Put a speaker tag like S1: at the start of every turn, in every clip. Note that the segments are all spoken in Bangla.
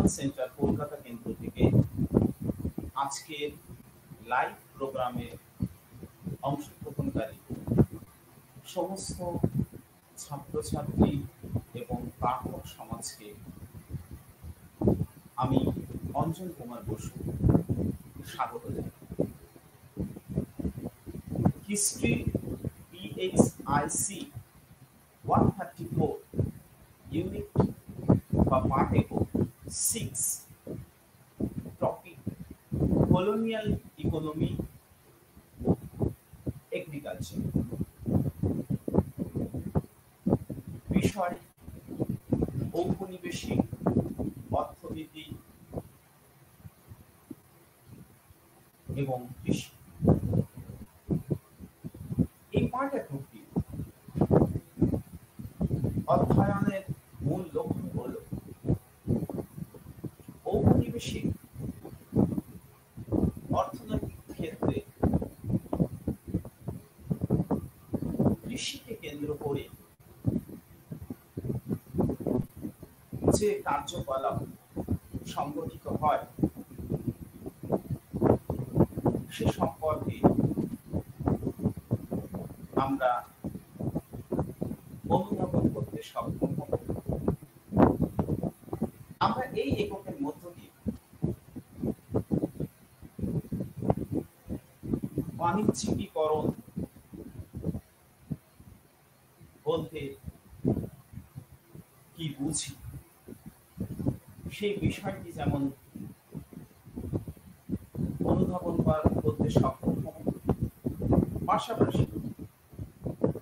S1: ন্যাশনাল সেন্টার কলকাতা কেন্দ্র থেকে আজকের লাইভ প্রোগ্রামে অংশগ্রহণকারী সমস্ত ছাত্রছাত্রী এবং পাঠক সমাজকে আমি অঞ্জন কুমার বসু স্বাগত জানাই। হিস্ট্রি PHIC 134 ইউনিট বা part 6 topic colonial economy agriculture, বিষয় ঔপনিবেশিক অর্থনীতি এবং কৃষি। এই পার্ট একটি অধ্যয়নের মূল লক্ষ্য হল ঔপনিবেশিক অর্থনৈতিক ক্ষেত্রে কৃষিকে কেন্দ্র করে যে কার্যকলাপ সংগঠিত হয় সে সম্পর্কে আমরা অনুধাবন করতে সক্ষম হব। আমরা এই এককের মধ্য দিয়ে বাণিজ্যিকীকরণ বলতে কি বুঝি সেই বিষয়টি যেমন অনুধাবন করতে সক্ষম হব, পাশাপাশি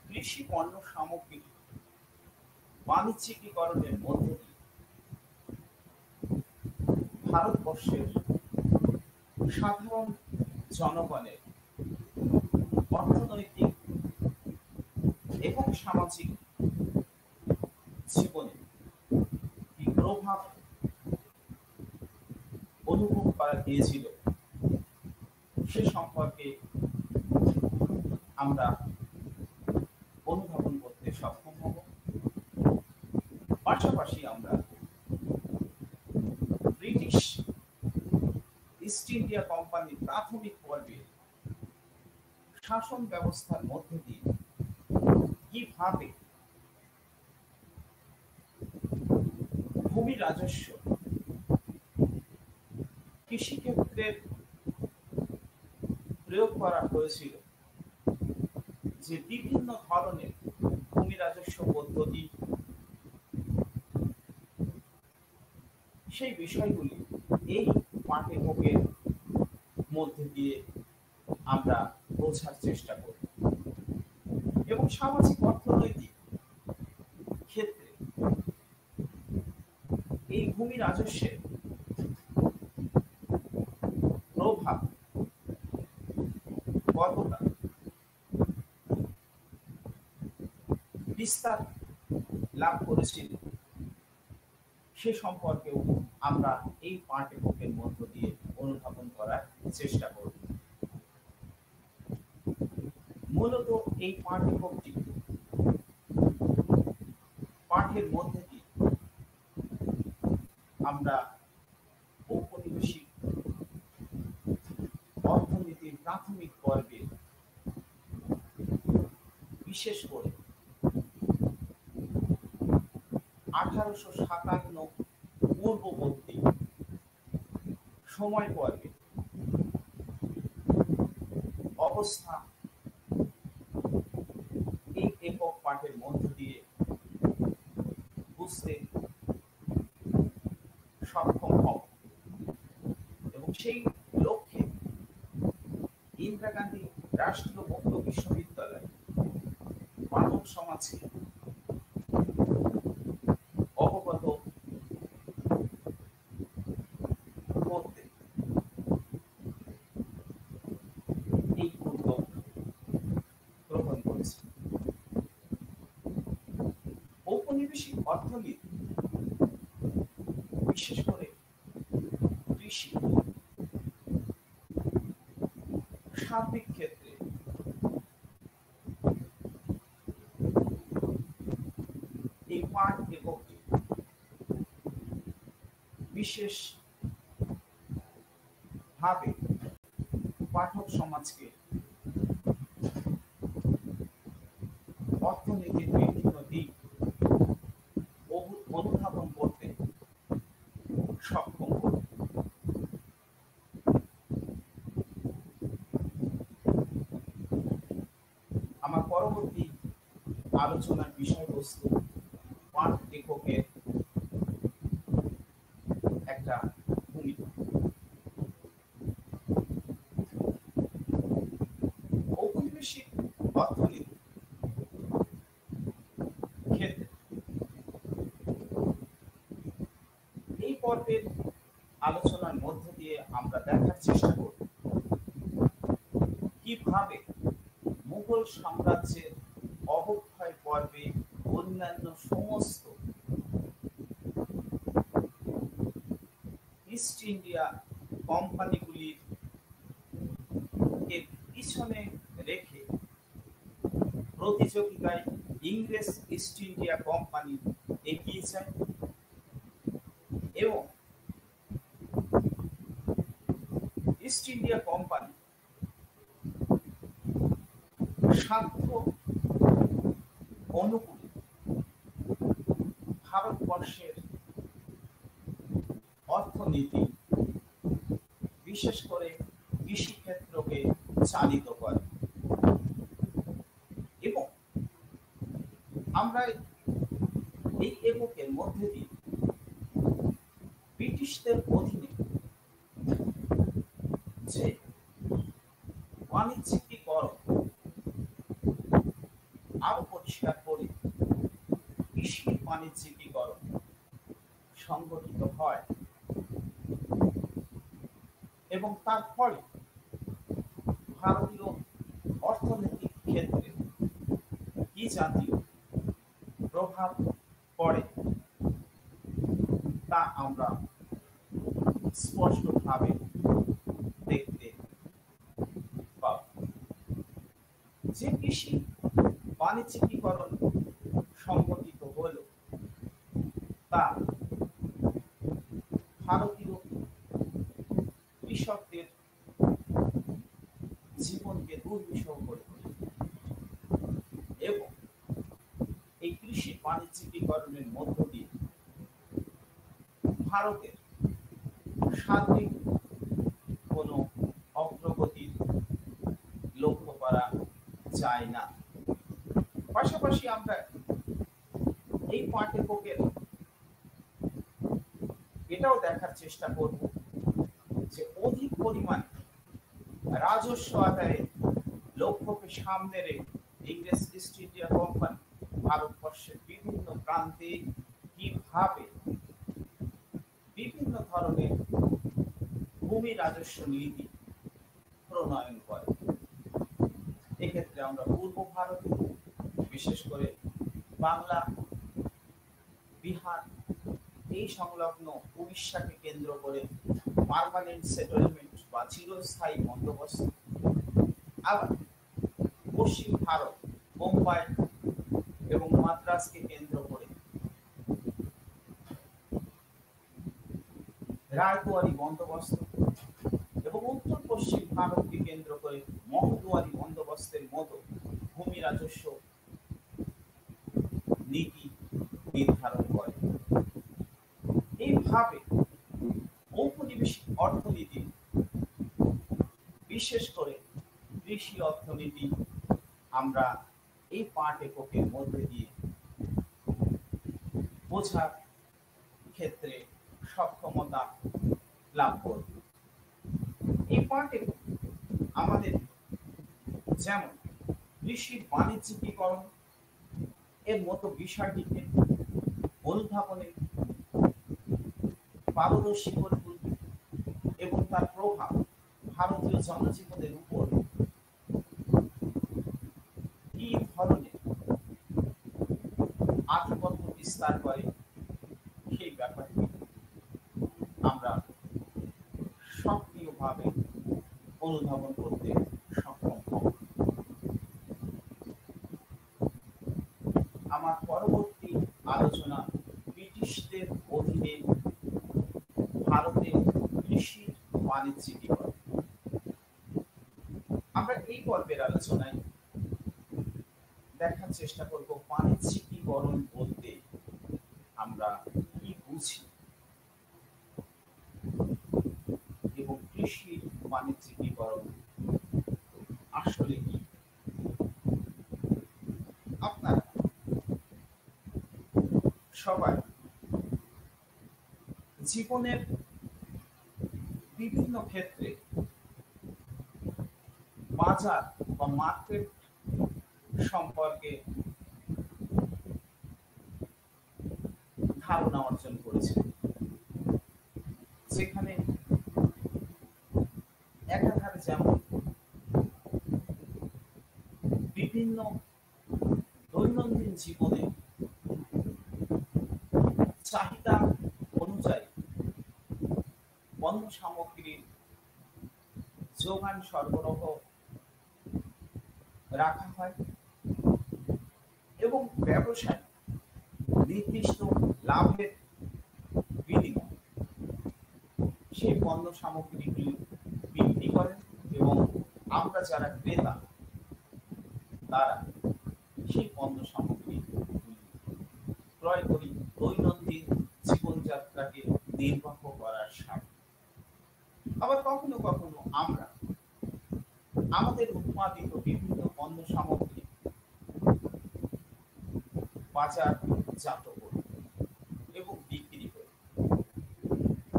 S1: কৃষি পণ্য সামগ্রী বাণিজ্যিকীকরণের মধ্য দিয়ে ভারতবর্ষের সাধারণ জনগণের অর্থনৈতিক এবং সামাজিক জীবনে কি প্রভাব অনুভব করা গিয়েছিল সে সম্পর্কে আমরা অনুধাবন করতে সক্ষম হব। পাশাপাশি আমরা ব্রিটিশ ইস্ট ইন্ডিয়া কোম্পানির প্রাথমিক পর্বের শাসন ব্যবস্থার মধ্যে দিয়ে কিভাবে ভূমি রাজস্ব কৃষিক্ষেত্রে প্রয়োগ করা হয়েছিল, যে বিভিন্ন ধরনের ভূমি রাজস্ব পদ্ধতি, সেই বিষয়গুলি এই পাঠ্যক্রমের মধ্যে দিয়ে আমরা বোঝার চেষ্টা করি এবং সামাজিক অর্থনৈতিক ক্ষেত্রে এই ভূমি রাজস্বের প্রভাব কতটা বিস্তার লাভ করেছিল সে সম্পর্কেও আমরা এই পাঠ্যক্রমের মধ্য দিয়ে অনুধাবন করার চেষ্টা করব। মূলত এই পাঠ্যক্রমটি পাঠের মধ্যে দিয়ে আমরা ঔপনিবেশিক অর্থনীতির প্রাথমিক পর্বে বিশেষ করে 1857 পূর্ববর্তী সময় পর্বে অবস্থা এই একক পাঠের মধ্য দিয়ে বুঝতে সক্ষম হব এবং সেই লক্ষ্যে ইন্দিরা গান্ধী রাষ্ট্রীয় মুক্ত বিশ্ববিদ্যালয় মানব সমাজকে অবগত করতে এই উদ্যোগ গ্রহণ করেছে। ঔপনিবেশিক অর্থনীতি বিশেষ করে কৃষি সার্বিক ক্ষেত্রে এই পাঠ এককটি বিশেষ ভাবে পাঠক সমাজকে অর্থনীতির বিভিন্ন দিক অনুধাবন করতে সক্ষম করবে। আমার পরবর্তী আলোচনার বিষয়বস্তু পাঠ লেখকের একটা ভূমিকা। ঔপনিবেশিক অর্থনীতি ক্ষেত্রে এই পর্বের আলোচনার মধ্য দিয়ে আমরা দেখার চেষ্টা করব কিভাবে মুঘল সাম্রাজ্যের অবক্ষয় পর্বে অন্যান্য সমস্ত ইস্ট ইন্ডিয়া কোম্পানিগুলির পিছনে রেখে প্রতিযোগিতায় ইংরেজ ইস্ট ইন্ডিয়া কোম্পানি এগিয়ে যায় এবং ইস্ট ইন্ডিয়া কোম্পানি স্বার্থ অনুকূলে ভারতবর্ষের অর্থনীতি বিশেষ করে কৃষিক্ষেত্রকে চালিত করে এবং আমরা এই এককের মধ্যে দিয়ে ব্রিটিশদের অধীনে যে বাণিজ্যিকীকরণ আরো পরিষ্কার করে কৃষি বাণিজ্যিকীকরণ সংগঠিত হয় এবং তার ফলে ভারতীয় অর্থনৈতিক ক্ষেত্রে কি জাতীয় প্রভাব পড়ে তা আমরা স্পষ্টভাবে দেখতে পাব। যে কৃষি বাণিজ্যিকীকরণ সংগঠিত হল তা ভারতীয় কৃষকদের জীবনকে দুর্বিষহ করে তোলে এবং এই কৃষি বাণিজ্যিকীকরণের মধ্য দিয়ে ভারতের সার্বিক কোনো অগ্রগতির লক্ষ্য করা যায় না। পাশাপাশি আমরা এই পাঠ্যপুস্তকের এটাও দেখার চেষ্টা করব যে অধিক পরিমাণে রাজস্ব আদায়ের লক্ষ্যকে সামনে রেখে ইংরেজ ইস্ট ইন্ডিয়া কোম্পানি ভারতবর্ষের বিভিন্ন প্রান্তে কিভাবে বিভিন্ন ধরনের ভূমি রাজস্ব নীতি প্রণয়ন করে। এক্ষেত্রে আমরা পূর্ব ভারতে বিশেষ করে বাংলা, বিহার, এই সংলগ্ন উড়িষ্যাকে কেন্দ্র করে পার্মানেন্ট সেটেলমেন্ট বা চিরস্থায়ী বন্দোবস্ত, আবার পশ্চিম ভারত বোম্বাই এবং মাদ্রাসকে কেন্দ্র করে রায়দুয়ারি বন্দোবস্ত এবং উত্তর পশ্চিম ভারতকে কেন্দ্র করে মহদুয়ারি বন্দোবস্তের মতো ভূমি রাজস্ব নীতি নির্ধারণ করে। এইভাবে ঔপনিবেশিক অর্থনীতি বিশেষ করে কৃষি অর্থনীতি আমরা এই পাঠ এককের মধ্যে দিয়ে বোঝার ক্ষেত্রে সক্ষমতা লাভ করব। এই পাঠ একক আমাদের যেমন কৃষি বাণিজ্যিকীকরণ এর মতো বিষয়টিকে অনুধাবনে পারদর্শী করে তুলবে এবং তার প্রভাব ভারতীয় জনজীবনের উপর কি ধরনের আধিপত্য বিস্তার করে সেই ব্যাপারটি আমরা সক্রিয়ভাবে অনুধাবন করতে সক্ষম হব। আমার পরবর্তী আলোচনা ব্রিটিশদের অধীনে পর্বের আলোচনায় দেখার চেষ্টা করব বাণিজ্যিকীকরণ বলতে আমরা কি বুঝি এবং কৃষি বাণিজ্যিকীকরণ আসলে কি। আপনারা সবাই জীবনের বিভিন্ন ক্ষেত্রে বাজার বা মার্কেট সম্পর্কে ধারণা অর্জন করেছে, যেখানে একাধারে যেমন বিভিন্ন দৈনন্দিন জীবনে চাহিদা অনুযায়ী পণ্য সামগ্রীর যোগান সরবরাহ রাখা হয় এবং ব্যবসায় নির্দিষ্ট লাভের বিনিময়ে সেই পণ্য সামগ্রীগুলি বিক্রি করেন এবং আমরা যারা ক্রেতা তারা সেই পণ্য সামগ্রী ক্রয় করি দৈনন্দিন জীবনযাত্রাকে নির্বাহ করার স্বার্থে। আবার কখনো কখনো আমরা আমাদের উৎপাদিত বিভিন্ন পণ্য সামগ্রী বাজারজাত করি এবং বিক্রি করি,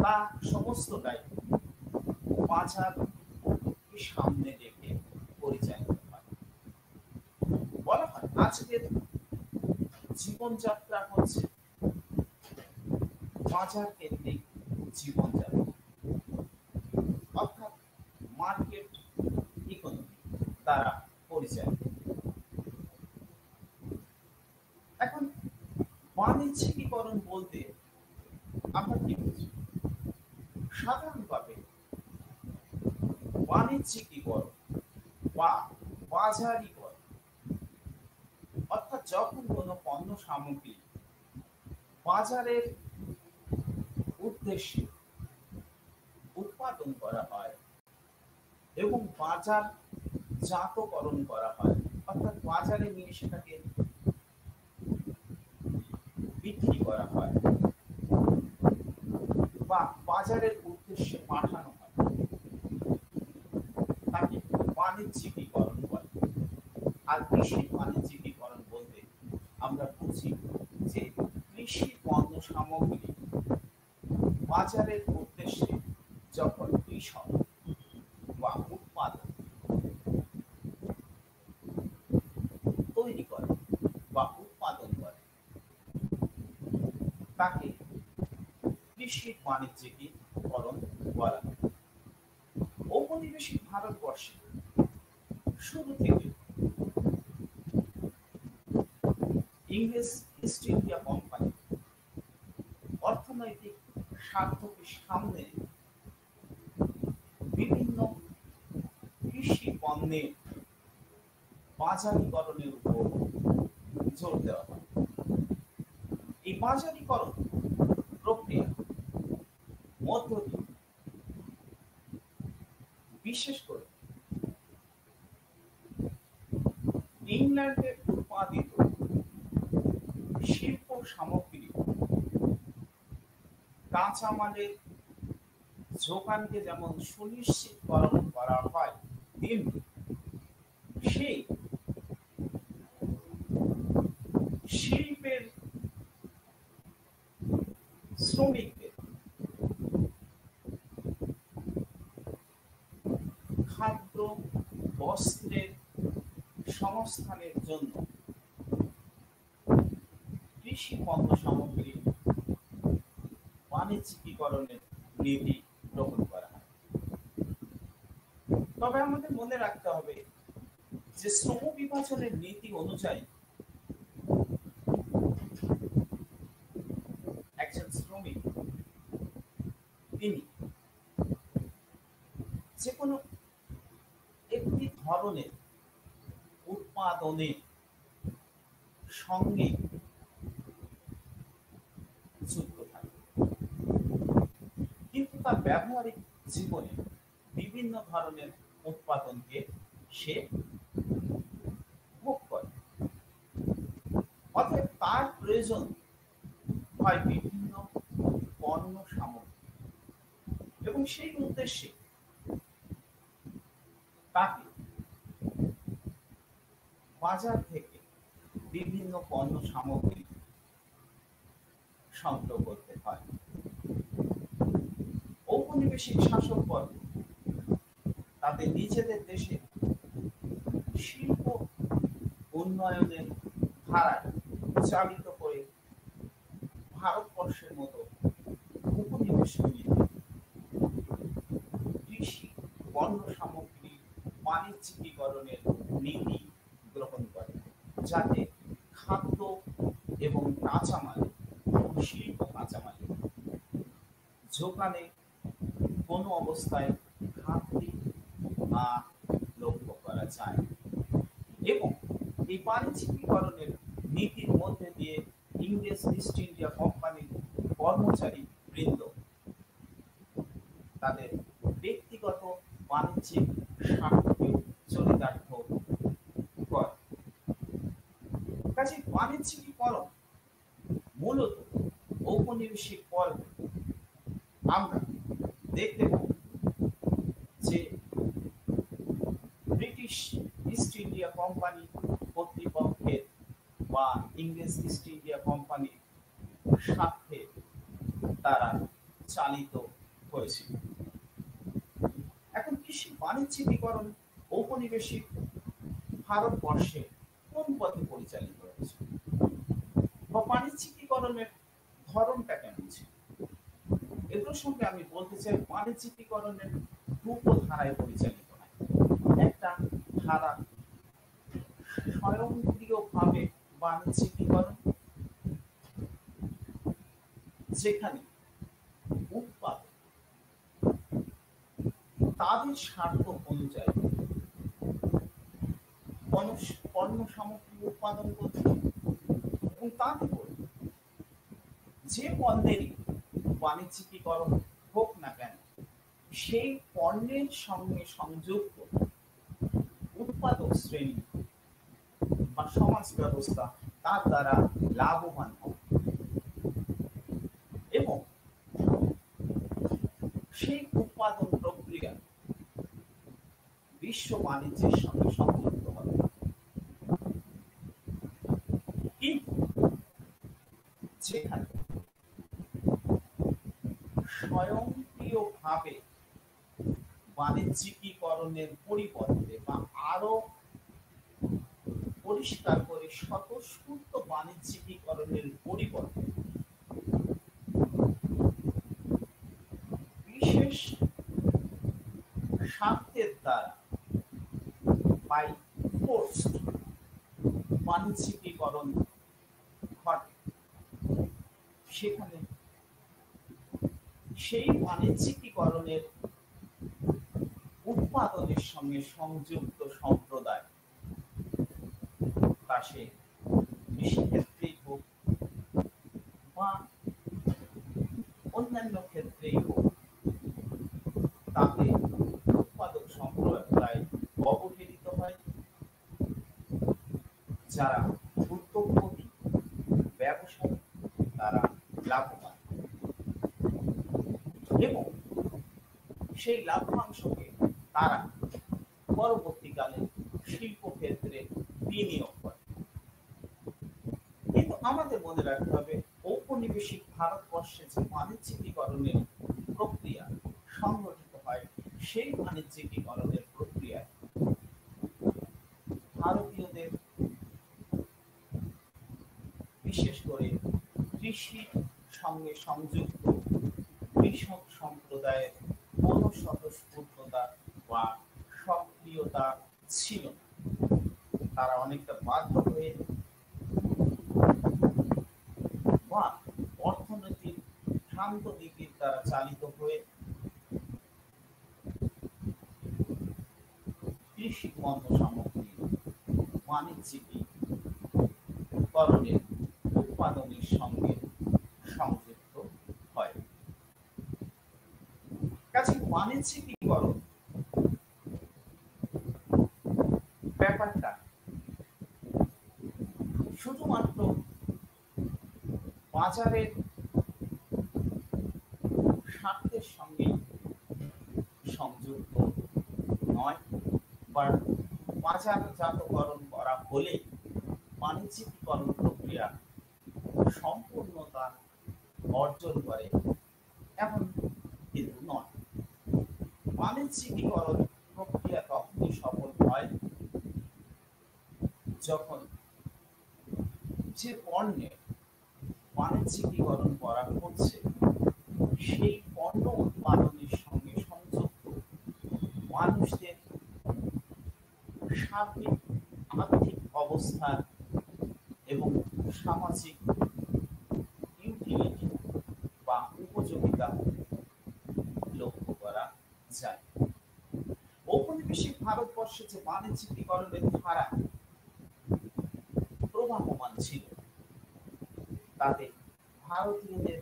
S1: তা সমস্তটাই বাজারকে সামনে রেখে পরিচালিত হয়। বলা হয় আজকের জীবনযাত্রা হচ্ছে বাজার কেন্দ্রিক জীবনযাত্রা, অর্থাৎ মার্কেট ইকোনমি দ্বারা পরিচালিত। এখন বাণিজ্যিকীকরণ বলতে আমরা কি বুঝি? সাধারণভাবে বাণিজ্যিকীকরণ বা বাজারিকরণ অর্থাৎ যখন কোনো পণ্য সামগ্রী বাজারের উদ্দেশ্যে উৎপাদন করা হয় এবং বাজারজাতকরণ করা হয়, অর্থাৎ বাজারে নিয়ে সেটাকে বিক্রি করা হয় বা বাজারের উদ্দেশ্যে পাঠানো হয়, তাকে বাণিজ্যিকীকরণ বলে। আর কৃষি বাণিজ্যিকীকরণ বলতে আমরা বুঝি যে কৃষি পণ্য সামগ্রী বাজারের উদ্দেশ্যে যখন কৃষক বা উৎপাদক তৈরি করে বা উৎপাদন করে তাকে কৃষি বাণিজ্যিকীকরণ বলা হয়। ঔপনিবেশিক ভারতবর্ষে শুরু থেকে ইংরেজ ইস্ট ইন্ডিয়া কোম্পানি অর্থনৈতিক স্বার্থকে সামনে বিভিন্ন কৃষি পণ্যের বাজারীকরণের উপর জোর দেওয়া হয়। এই বাজারীকরণ প্রক্রিয়া মধ্য দিয়ে বিশেষ করে ইংল্যান্ডে উৎপাদিত শিল্প সামগ্রী কাঁচামালের যোগানকে যেমন সুনিশ্চিতকরণ করা হয়, তেমনি সেই শিল্পের শ্রমিকদের খাদ্য বস্ত্রের সংস্থানের জন্য কৃষি পণ্য সামগ্রী বাণিজ্যিকীকরণের নীতি গ্রহণ করা হয়। তবে আমাদের মনে রাখতে হবে যে শ্রম বিভাজনের নীতি অনুযায়ী একজন শ্রমিক তিনি যে কোনো একটি ধরনের উৎপাদনের সঙ্গে যুক্ত থাকে, কিন্তু তার ব্যবহারিক জীবনে বিভিন্ন ধরনের উৎপাদনকে সে ভোগ করে। অতএব তার প্রয়োজন হয় বিভিন্ন পণ্য সামগ্রী, এবং সেই উদ্দেশ্যে তাকে বাজার থেকে বিভিন্ন পণ্য সামগ্রী সংগ্রহ করতে হয়। ঔপনিবেশিক শাসকবর্গ তাদের নিজেদের দেশে শিল্প উন্নয়নের ধারায় চালিত করে ভারতবর্ষের মতো উপনিবেশগুলিতে কৃষি পণ্য সামগ্রী বাণিজ্যিকীকরণের নীতি গ্রহণ করে, যাতে খাদ্য এবং কাঁচামাল, শিল্প কাঁচামালের যোগানে কোনো অবস্থায় ঘাটতি লক্ষ্য করা যায়। এবং এই বাণিজ্যিকীকরণের নীতির মধ্যে দিয়ে ইংরেজ ইস্ট ইন্ডিয়া কোম্পানির কর্মচারী বৃন্দ তাদের ব্যক্তিগত বাণিজ্যিক স্বার্থকেও চরিতার্থ করে। কাজে বাণিজ্যিকীকরণ মূলত ঔপনিবেশিক পর্বে আমরা দেখতে পাই যে ব্রিটিশ ইস্ট ইন্ডিয়া কোম্পানি কর্তৃপক্ষের বা ইংরেজ ইস্ট ইন্ডিয়া কোম্পানির স্বার্থে তারা চালিত হয়েছিল। এখন কৃষি বাণিজ্যিকীকরণ ঔপনিবেশিক ভারতবর্ষে কোন পথে পরিচালিত হয়েছে বা বাণিজ্যিকীকরণের ধরনটা কেমন ছিল, এগুলোর সঙ্গে আমি বলতে চাই বাণিজ্যিকীকরণের দুটো ধারায় পরিচালিত হয়। একটা ধারা স্বয়ংক্রিয়ভাবে বাণিজ্যিকীকরণ, যেখানে উৎপাদক তাদের স্বার্থ অনুযায়ী পণ্য সামগ্রী উৎপাদন করছে, এবং তাতে করে যে পণ্যেরই বাণিজ্যিকীকরণ হোক না কেন, সেই পণ্যের সঙ্গে সংযুক্ত উৎপাদক শ্রেণী বা সমাজ ব্যবস্থা তার দ্বারা লাভবান হবে, এবং সেই উৎপাদন প্রক্রিয়া বিশ্ব বাণিজ্যের সঙ্গে সংযুক্ত হবে। কিন্তু যেখানে স্বয়ংক্রিয়ভাবে বাণিজ্যিকীকরণের পরিবর্তে বা আরো পরিষ্কার করে স্বতঃস্ফূর্ত বাণিজ্যিকীকরণের পরিবর্তে বিশেষ স্বার্থের দ্বারা বাই ফোর্সড বাণিজ্যিকীকরণ ঘটে, সেখানে সেই বাণিজ্যিকীকরণের উৎপাদনের সঙ্গে সংযুক্ত সম্প্রদায়, তা সে কৃষিক্ষেত্রেই হোক বা অন্যান্য ক্ষেত্রেই হোক, তাতে উৎপাদক সম্প্রদায় অবহেলিত হয়। যারা উদ্যোগপতি ব্যবসায়ী তারা লাভবান, এবং সেই লাভ্যাংশকে তারা পরবর্তীকালে শিল্পক্ষেত্রে বিনিয়োগ করে। কিন্তু আমাদের মনে রাখতে হবে, ঔপনিবেশিক ভারতবর্ষে যে বাণিজ্যিকীকরণের প্রক্রিয়া সংগঠিত হয়, সেই বাণিজ্যিকীকরণের প্রক্রিয়ায় ভারতীয়দের বিশেষ করে কৃষির সঙ্গে সংযুক্ত কৃষক সম্প্রদায়ের কোনো স্বতঃস্ফূর্ততা বা সক্রিয়তা ছিল না। তারা অনেকটা বাধ্য হয়ে বা অর্থনৈতিক ভ্রান্ত নীতির দ্বারা চালিত হয়ে কৃষি পণ্য সামগ্রী বাণিজ্যিকীকরণের উৎপাদনের সঙ্গে সংযুক্ত হয়। কাজে বাণিজ্যিকীকরণ ব্যাপারটা শুধুমাত্র বাজারের স্বার্থের সঙ্গে সংযুক্ত নয়, বা বাজারজাতকরণ করা হলে বাণিজ্যিকীকরণ প্রক্রিয়া সম্পূর্ণতা অর্জন করে এমন কিন্তু নয়। বাণিজ্যিকীকরণ প্রক্রিয়া তখনই সফল হয় যখন যে পণ্যের বাণিজ্যিকীকরণ করা হচ্ছে সেই পণ্য উৎপাদনের সঙ্গে সংযুক্ত মানুষদের সার্বিক আর্থিক অবস্থা এবং সামাজিক ইউটিলিটি বা উপযোগিতা লক্ষ্য করা যায়। ঔপনিবেশিক ভারতবর্ষে যে বাণিজ্যিকীকরণের ধারা প্রবাহমান ছিল তাতে ভারতীয়দের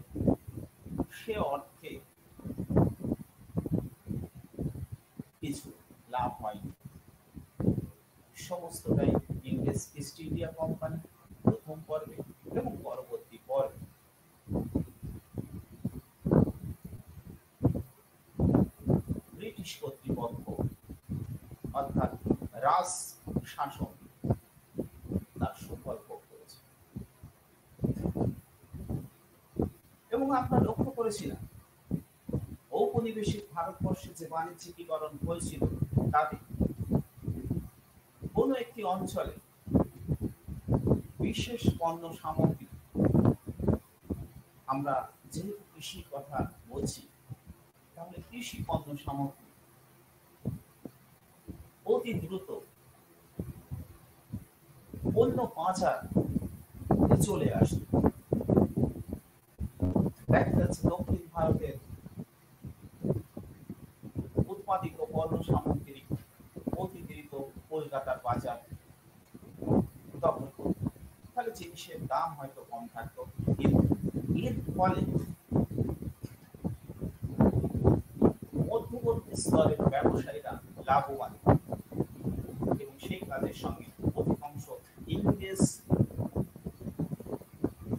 S1: সে অর্থে কিছু লাভ হয়নি। সমস্তটাই ইংরেজ ইস্ট ইন্ডিয়া কোম্পানি প্রথম পর্বে এবং পরবর্তী পর্বে ব্রিটিশ কর্তৃপক্ষ অর্থাৎ রাজ শাসন তার সুফল ভোগ করেছে। এবং আমরা লক্ষ্য করেছিলাম ঔপনিবেশিক ভারতবর্ষে যে বাণিজ্যিকীকরণ হয়েছিল তাতে কোনো একটি অঞ্চলে বিশেষ পণ্য সামগ্রী, আমরা যেহেতু কৃষির কথা বলছি তাহলে কৃষি পণ্য সামগ্রী অতি দ্রুত অন্য বাজার চলে আসে। দেখা যাচ্ছে দক্ষিণ ভারতের উৎপাদিত পণ্য সামগ্রী অতি দ্রুত কলকাতার বাজার দখল করত। তাহলে জিনিসের দাম হয়তো কম থাকতো, কিন্তু এর ফলে মধ্যবর্তী স্তরের ব্যবসায়ীরা লাভবান এবং সেই কাজের সঙ্গে অধিকাংশ ইংরেজ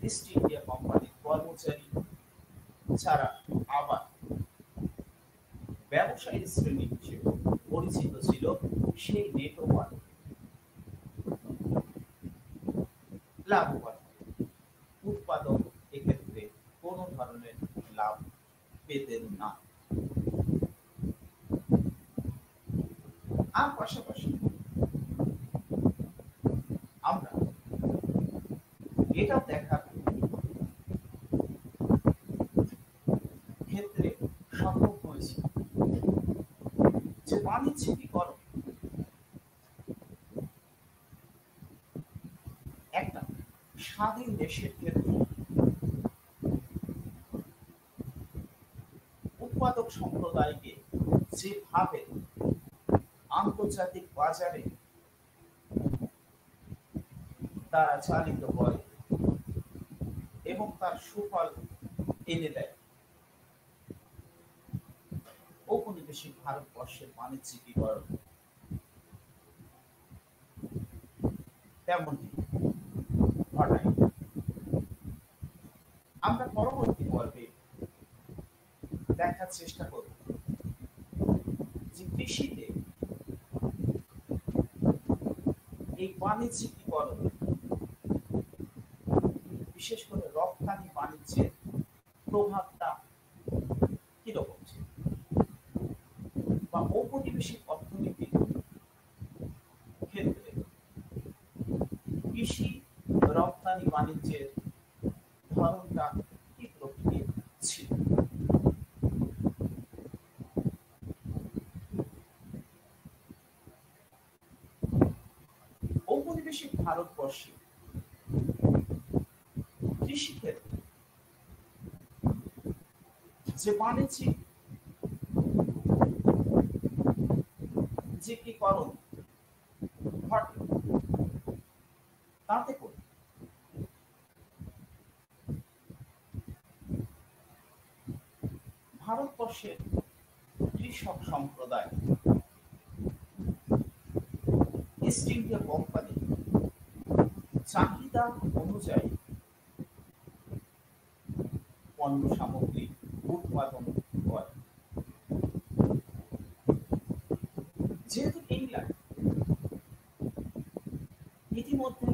S1: ইস্ট ইন্ডিয়া কোম্পানির কর্মচারী ছাড়া আবার ব্যবসায়ী শ্রেণী হিসেবে পরিচিত ছিল সেই নেটওয়ার্ক লাভবান। উৎপাদক এক্ষেত্রে কোনো ধরনের লাভ পেতেন না। আর পাশাপাশি আমরা এটাও দেখার ক্ষেত্রে সক্ষম হয়েছি যে বাণিজ্যিকীকরণ একটা স্বাধীন দেশের ক্ষেত্রে উৎপাদক সম্প্রদায়কে যেভাবে আন্তর্জাতিক বাজারে তারা চালিত করে এবং তার সুফল এনে দেয়, ঔপনিবেশিক ভারতবর্ষের বাণিজ্যিকীকরণ তেমনটি ঘটায়। আমরা পরবর্তী পর্বে দেখার চেষ্টা করব যে কৃষিতে এই বাণিজ্যিকীকরণ বিশেষ করে রপ্তানি বাণিজ্যের প্রভাবটা কিরকম ছিল, বা ঔপনিবেশিক অর্থনীতির ক্ষেত্রে কৃষি রপ্তানি বাণিজ্যের ধরনটা কি প্রকৃতির ছিল। ঔপনিবেশিক ভারতবর্ষে কৃষিক্ষেত্রে যে বাণিজ্যিকীকরণ ঘটে তাতে করে ভারতবর্ষের কৃষক সম্প্রদায় ইস্ট ইন্ডিয়া কোম্পানি চাহিদা অনুযায়ী পণ্য সামগ্রী উৎপাদন করে। যেহেতু ইংল্যান্ড ইতিমধ্যে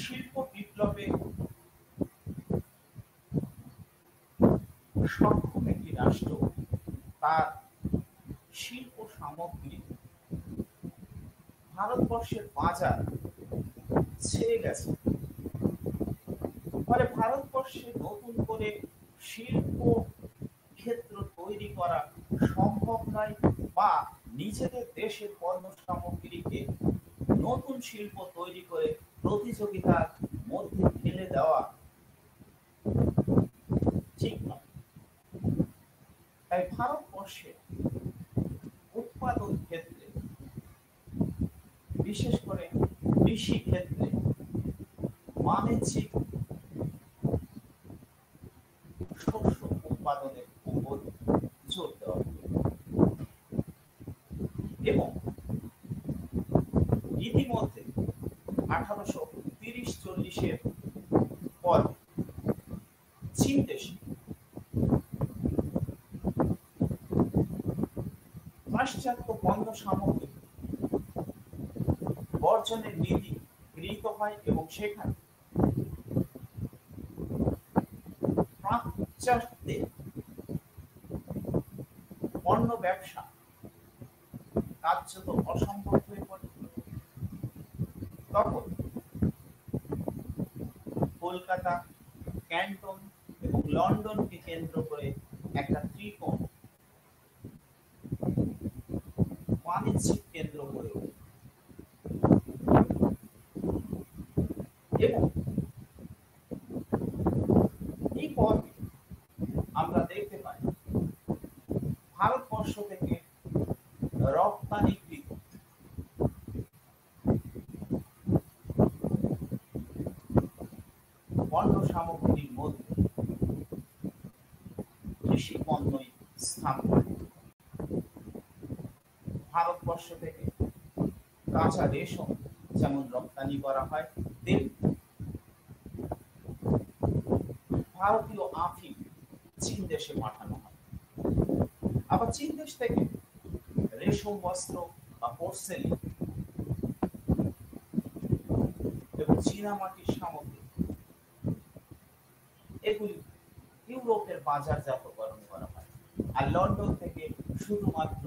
S1: শিল্প বিপ্লবে সক্ষম একটি রাষ্ট্র, তার শিল্প সামগ্রী ভারতবর্ষের বাজার ছেয়ে গেছে। ফলে ভারতবর্ষে নতুন করে শিল্প ক্ষেত্র তৈরি করা সম্ভব নয়, বা নিজেদের দেশের পণ্য সামগ্রীকে নতুন শিল্প তৈরি করে প্রতিযোগিতার মধ্যে ফেলে দেওয়া ঠিক নয়। তাই ভারতবর্ষে উৎপাদন ক্ষেত্রে, বিশেষ করে কৃষি ক্ষেত্রে বাণিজ্যিক শস্য উৎপাদনের উপর জোর দেওয়া এবং ইতিমধ্যে 1830-40-এর পর চীন দেশে পাশ্চাত্য পণ্য সামগ্রী বর্জনের নীতি গৃহীত হয় এবং সেখানে পাশ্চাত্যে পণ্য ব্যবসা কার্যত অসম্ভব হয়ে পড়ে। তখন কলকাতা, ক্যান্টন এবং লন্ডনকে কেন্দ্র করে একটা ত্রিকোণ বাণিজ্যিক কেন্দ্র গড়ে ওঠে এবং এই পর্বে আমরা দেখতে পাই ভারতবর্ষ থেকে রপ্তানিকৃত পণ্য সামগ্রীর মধ্যে কৃষি পণ্যই স্থান পায়। ভারতবর্ষ থেকে কাঁচা রেশম যেমন রপ্তানি করা হয়, তেমনি ভারতীয় আফিম চীন দেশে পাঠানো হয়। আবার চীন দেশ থেকে রেশম বস্ত্র বা পোর্সেলিন এবং চীনামাটির সামগ্রী এগুলি ইউরোপের বাজারজাতকরণ করা হয়। আর লন্ডন থেকে শুধুমাত্র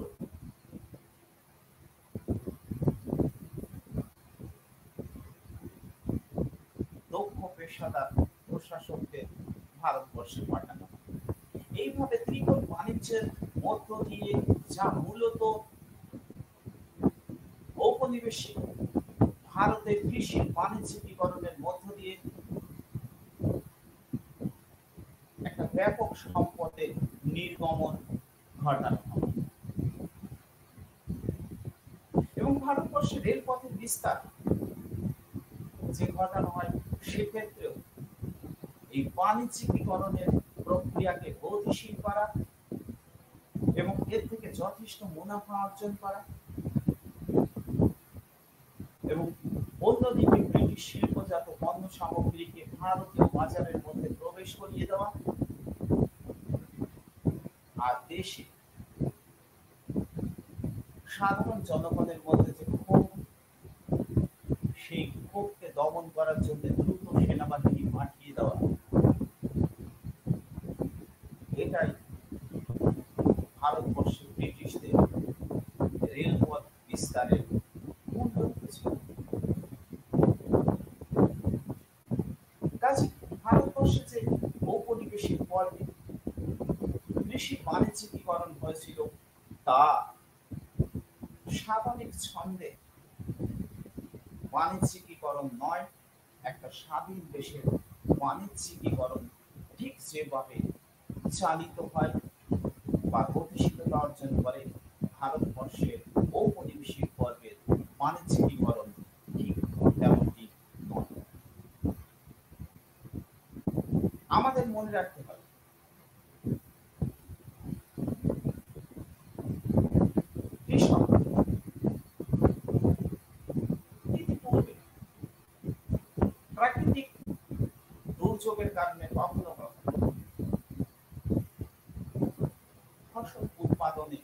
S1: দক্ষ পেশাদার প্রশাসকদের ভারতবর্ষে পাঠানো হয়। এইভাবে ত্রিকোণ বাণিজ্যের মধ্য দিয়ে, যা মূলত ঔপনিবেশিক ভারতের কৃষির বাণিজ্যিকীকরণের মধ্য দিয়ে একটা ব্যাপক সম্পদের নির্গমন ঘটানো হয় এবং ভারতবর্ষে রেলপথের বিস্তার যে ঘটানো হয়, সেক্ষেত্রেও এই বাণিজ্যিকীকরণের প্রক্রিয়াকে গতিশীল করা এবং এর থেকে যথেষ্ট মুনাফা অর্জন করা এবং অন্যদিকে ব্রিটিশ শিল্পজাত পণ্য সামগ্রীকে ভারতীয় বাজারের মধ্যে প্রবেশ করিয়ে দেওয়া, আর দেশে সাধারণ জনগণের মধ্যে যে ক্ষোভ, সেই ক্ষোভকে দমন করার জন্য দ্রুত সেনাবাহিনী পাঠিয়ে দেওয়া, এটাই ভারতবর্ষে ব্রিটিশদের রেলপথ বিস্তারের মূল লক্ষ্য ছিল। কাজে ভারতবর্ষে যে ঔপনিবেশিক পর্বে কৃষি বাণিজ্যিকীকরণ হয়েছিল, তা স্বাভাবিক ছন্দে বাণিজ্যিকীকরণ নয়, একটা স্বাধীন দেশের বাণিজ্যিকীকরণ ঠিক যেভাবে চালিত হয় বা গতিশীলতা অর্জন করে, ভারতবর্ষের ঔপনিবেশিক পর্বের বাণিজ্যিকীকরণ ঠিক তেমনটি নয়। আমাদের মনে রাখতে হবে কৃষক রোগের কারণে কখনো কখনো ফসল উৎপাদনে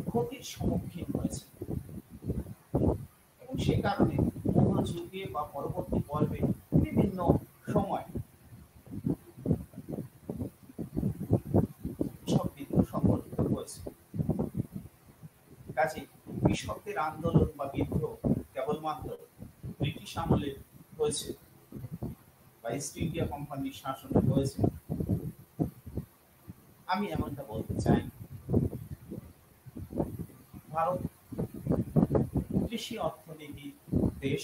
S1: ক্ষতির সম্মুখীন হয়েছে এবং সে কারণে মোগল যুগে বা পরবর্তী পর্বে বিভিন্ন সময় কৃষক বিদ্রোহ সংগঠিত হয়েছে। কাজে কৃষকদের আন্দোলন বা বিদ্রোহ কেবলমাত্র ব্রিটিশ আমলে হয়েছে বা ইস্ট ইন্ডিয়া কোম্পানির শাসনে হয়েছে আমি এমনটা বলতে চাই। ভারত কৃষি অর্থনীতি দেশ,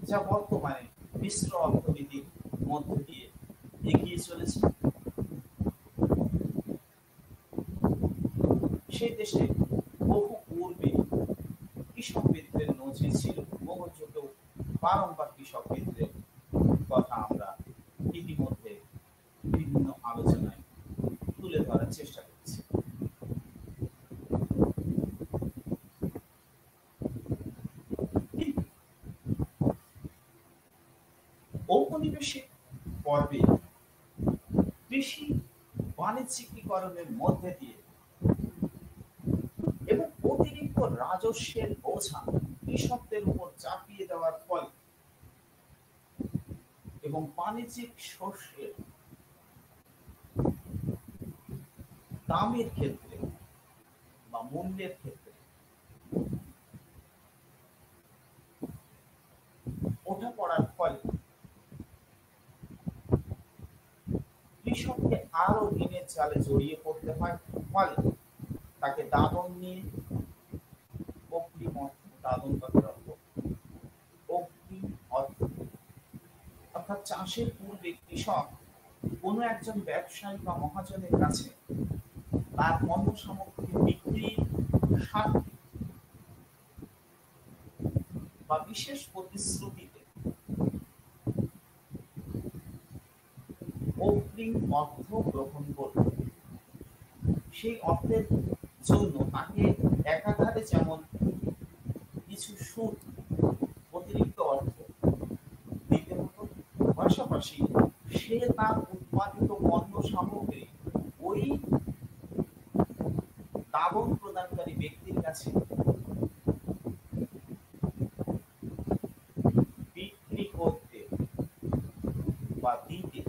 S1: যা বর্তমানে মিশ্র অর্থনীতির মধ্য দিয়ে এগিয়ে চলেছে। সেই দেশে বহু পূর্বে কৃষক বিদ্রোহের নজির ছিল। মোগল যুগেও বারংবার কৃষক বিদ্রোহের কথা আমরা ইতিমধ্যে বিভিন্ন আলোচনায় তুলে ধরার চেষ্টা করছি। কিন্তু ঔপনিবেশিক পর্বে কৃষি বাণিজ্যিকীকরণের মধ্যে দিয়ে এবং অতিরিক্ত রাজস্বের বোঝা কৃষকদের উপর চাপিয়ে দেওয়ার ফলে এবং বাণিজ্যিক শস্যের দামের ক্ষেত্রে বা মূল্যের ক্ষেত্রে ওঠা পড়ার ফলে কৃষককে আরো ঋণের জালে জড়িয়ে পড়তে হয়। ফলে তাকে দাদন নিয়ে অগ্রিম অর্থ, দাদন অগ্রিম অর্থ অর্থাৎ চাষের পূর্বে কৃষক কোনো একজন ব্যবসায়ী বা মহাজনের কাছে তার পণ্য সামগ্রী বিক্রির স্বার্থে বা বিশেষ প্রতিশ্রুতিতে অগ্রিম অর্থ গ্রহণ করবে। সেই অর্থের জন্য তাকে একাধারে যেমন কিছু সুদ, অতিরিক্ত অর্থ দিতে হতো, পাশাপাশি সে তার উৎপাদিত পণ্য সামগ্রী ওই দাবন প্রদানকারী ব্যক্তির কাছে বিক্রি করতে বা দিতে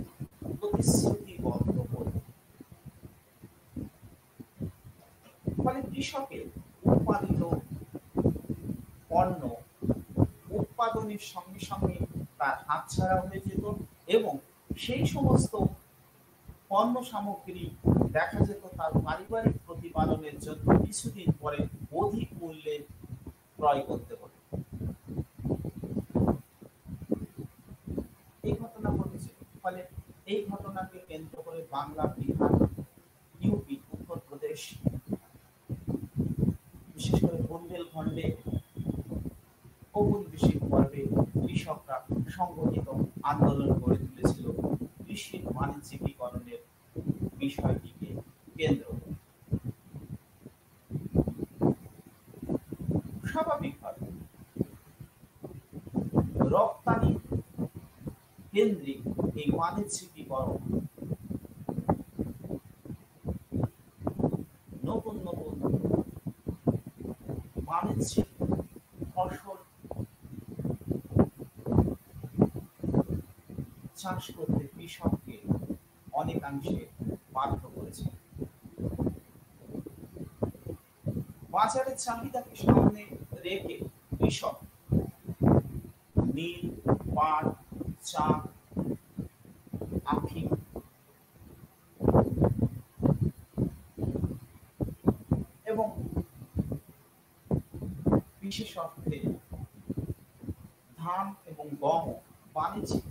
S1: প্রতিশ্রুতিবদ্ধ করত। ফলে কৃষকের উৎপাদিত পণ্য উৎপাদনের সঙ্গে সঙ্গে তার হাতছাড়া হয়ে যেত এবং সেই সমস্ত পণ্য সামগ্রী দেখা যেত তার পারিবারিক প্রতিপালনের জন্য কিছুদিন পরে অধিক মূল্যে ক্রয় করতে হতো। এই ঘটনা ঘটেছে। ফলে এই ঘটনাকে কেন্দ্র করে বাংলা, বিহার, ইউপি, উত্তরপ্রদেশ, বিশেষ করে বুন্দেলখণ্ডে ঔপনিবেশিক পর্বে কৃষকরা সংগঠিত আন্দোলন গড়ে তুলেছিল কৃষির বাণিজ্যিকীকরণের বিষয়টিকে কেন্দ্র করে। স্বাভাবিকভাবে রপ্তানি কেন্দ্রিক এই বাণিজ্যিকীকরণ নতুন নতুন বাণিজ্যিক ফসল চাষ করতে কৃষককে অনেকাংশে বাধ্য করেছে। বাজারের চাহিদাকে সামনে রেখে কৃষক নীল, পাট, চা, আখি এবং বিশেষ অর্থে ধান এবং গম বাণিজ্যিক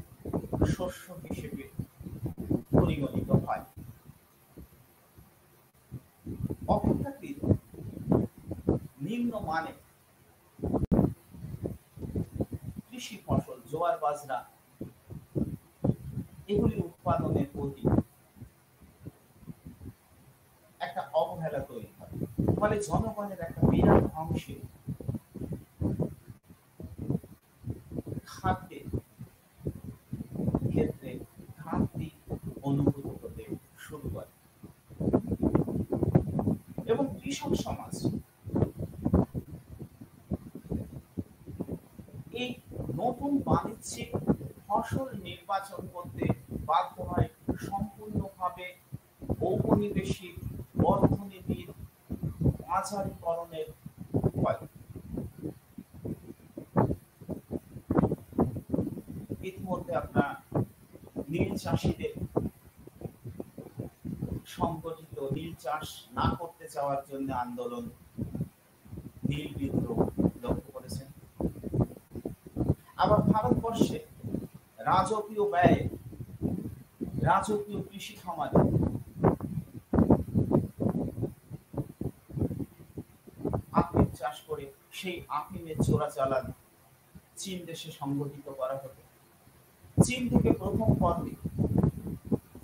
S1: শস্য হিসেবে পরিগণিত হয়। অপেক্ষাকৃত নিম্নমানের কৃষি ফসল, জোয়ার বাজরা এগুলি উৎপাদনের গতি একটা অবহেলা তৈরি হয়। ফলে জনগণের একটা বিরাট অংশে খাদ্যের ক্ষেত্রে ঘাটতি অনুভূত হতে শুরু করে এবং কৃষক সমাজ এই নতুন বাণিজ্যিক ফসল নির্বাচন করতে বাধ্য হয় সম্পূর্ণভাবে ঔপনিবেশিক অর্থনীতির বাজারীকরণের ফলে। ইতিমধ্যে আপনার নীল চাষীদের সংগঠিত নীল চাষ না করতে চাওয়ার জন্য আন্দোলন, নীল বিদ্রোহ লক্ষ্য করেছেন। আবার ভারতবর্ষে রাজকীয় ব্যয়ে রাজকীয় কৃষি খামারে আফিম চাষ করে সেই আফিমের চোরাচালান চীন দেশে সংগঠিত করা হতো। চীন থেকে প্রথম পর্বে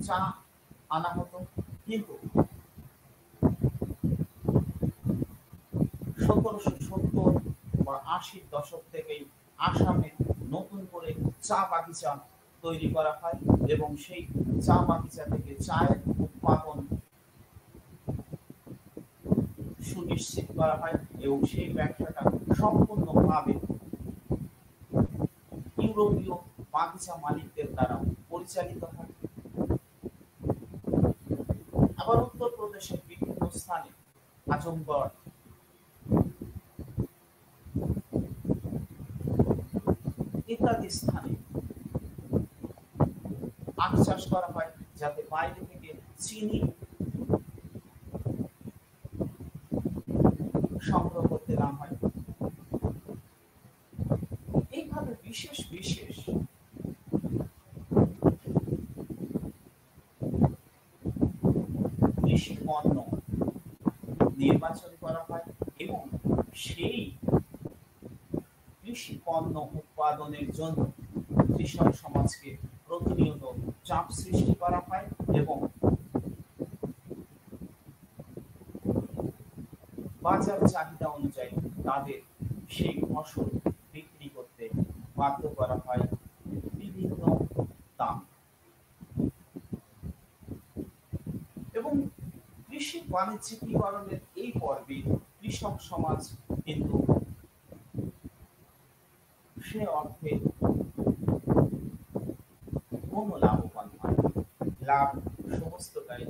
S1: চা আনা হতো, কিন্তু 1770 বা 80 দশক থেকেই আসামে নতুন করে চা বাগিচা তৈরি করা হয় এবং সেই চা বাগিচা থেকে চায়ের উৎপাদন সুনিশ্চিত করা হয় এবং সেই ব্যবসাটা সম্পূর্ণভাবে ইউরোপীয় বাগিচা মালিকদের দ্বারা পরিচালিত হয়। আবার উত্তরপ্রদেশের বিভিন্ন স্থানে আজমগড় ইত্যাদি স্থানে আখ চাষ করা হয়, যাতে বাইরে থেকে চিনি সংগ্রহ করতে না হয়। এইভাবে বিশেষ বিশেষ কৃষি পণ্য নির্বাচন করা হয় এবং সেই কৃষি পণ্য উৎপাদনের জন্য কৃষক সমাজকে প্রতিনিয়ত চাপ সৃষ্টি করা হয় এবং বাজার চাহিদা অনুযায়ী তাদের সেই ফসল বিক্রি করতে বাধ্য করা হয় বিভিন্ন দাম। এবং কৃষি বাণিজ্যিকীকরণের এই পর্বে কৃষক সমাজ কিন্তু সে অর্থে কোনো লাভবান হয়। লাভ সমস্তটাই